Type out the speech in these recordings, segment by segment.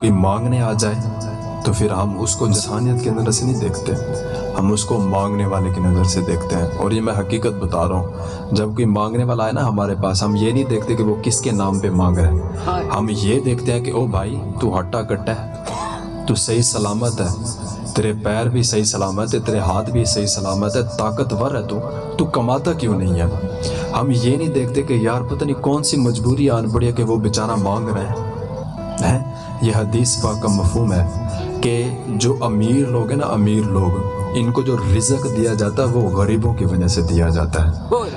کوئی مانگنے آ جائے تو پھر ہم اس کو انسانیت کی نظر سے نہیں دیکھتے، ہم اس کو مانگنے والے کی نظر سے دیکھتے ہیں۔ اور یہ میں حقیقت بتا رہا ہوں، جب کوئی مانگنے والا آئے نا ہمارے پاس، ہم یہ نہیں دیکھتے کہ وہ کس کے نام پہ مانگ رہے ہیں، ہم یہ دیکھتے ہیں کہ او بھائی تو ہٹا کٹا ہے، تو صحیح سلامت ہے، تیرے پیر بھی صحیح سلامت ہے، تیرے ہاتھ بھی صحیح سلامت ہے، طاقتور ہے، تو کماتا کیوں نہیں ہے؟ ہم یہ نہیں دیکھتے کہ یار پتہ نہیں کون سی مجبوری آن پڑی ہے کہ وہ بیچارہ مانگ رہے ہیں۔ یہ حدیث پاک کا مفہوم ہے کہ جو امیر لوگ ہیں نا، امیر لوگ، ان کو جو رزق دیا جاتا ہے وہ غریبوں کی وجہ سے دیا جاتا ہے۔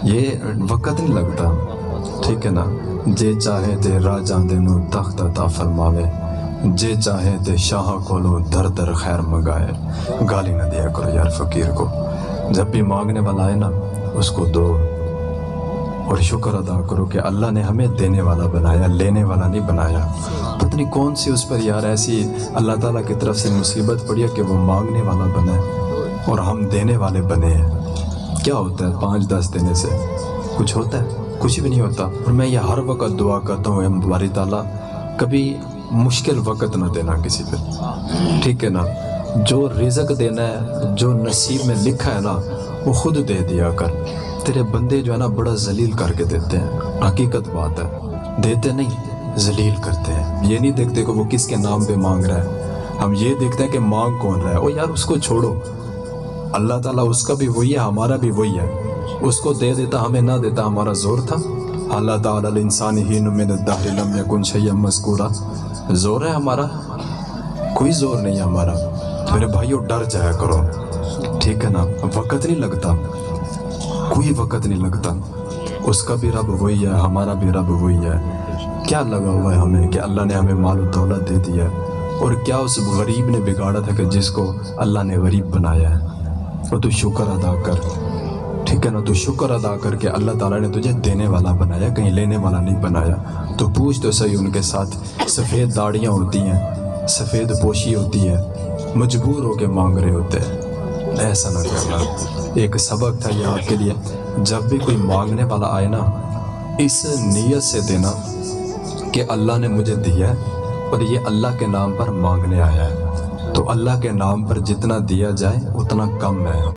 یہ وقت نہیں لگتا، ٹھیک ہے نا؟ جے چاہے تے راجاں دے نو تخت عطا فرماوے، جے چاہے تے شاہ کولو در در خیر منگائے۔ گالی نہ دیا کرو یار فقیر کو، جب بھی مانگنے والا آئے نا اس کو دو، اور شکر ادا کرو کہ اللہ نے ہمیں دینے والا بنایا، لینے والا نہیں بنایا۔ پتہ نہیں کون سی اس پر یار ایسی اللہ تعالیٰ کی طرف سے مصیبت پڑی ہے کہ وہ مانگنے والا بنا ہے اور ہم دینے والے بنے ہیں۔ کیا ہوتا ہے 5-10 دینے سے؟ کچھ ہوتا ہے؟ کچھ بھی نہیں ہوتا۔ اور میں یہ ہر وقت دعا کرتا ہوں، اے باری تعالیٰ کبھی مشکل وقت نہ دینا کسی پہ، ٹھیک ہے نا؟ جو رزق دینا ہے، جو نصیب میں لکھا ہے نا وہ خود دے دیا کر۔ تیرے بندے جو ہے نا بڑا ذلیل کر کے دیتے ہیں، حقیقت بات ہے، دیتے نہیں، ذلیل کرتے ہیں۔ یہ نہیں دیکھتے کہ وہ کس کے نام پہ مانگ رہا ہے، ہم یہ دیکھتے ہیں کہ مانگ کون رہا ہے۔ او یار اس کو چھوڑو، اللہ تعالیٰ اس کا بھی وہی ہے، ہمارا بھی وہی ہے، اس کو دے دیتا ہمیں نہ دیتا ہمارا زور تھا؟ اللہ تعالیٰ الانسان حین من الدہر لم یکن شیئا مذکورا، زور ہے ہمارا؟ کوئی زور نہیں ہے ہمارا۔ میرے بھائیو ڈر جایا کرو، ٹھیک ہے نا؟ وقت نہیں لگتا، کوئی وقت نہیں لگتا، اس کا بھی رب وہی ہے، ہمارا بھی رب وہی ہے۔ کیا لگا ہوا ہے ہمیں کہ اللہ نے ہمیں مال و دولت دے دیا، اور کیا اس غریب نے بگاڑا تھا کہ جس کو اللہ نے غریب بنایا ہے؟ اور تو شکر ادا کر، ٹھیک ہے نا؟ تو شکر ادا کر کے اللہ تعالیٰ نے تجھے دینے والا بنایا، کہیں لینے والا نہیں بنایا۔ تو پوچھ تو صحیح ان کے ساتھ، سفید داڑیاں ہوتی ہیں، سفید پوشی ہوتی ہے، مجبور ہو کے مانگ رہے ہوتے ہیں، ایسا نہ کرنا۔ ایک سبق تھا یہ آپ کے لیے، جب بھی کوئی مانگنے والا آئے نا اس نیت سے دینا کہ اللہ نے مجھے دیا ہے اور یہ اللہ کے نام پر مانگنے آیا ہے، تو اللہ کے نام پر جتنا دیا جائے اتنا کم ہے۔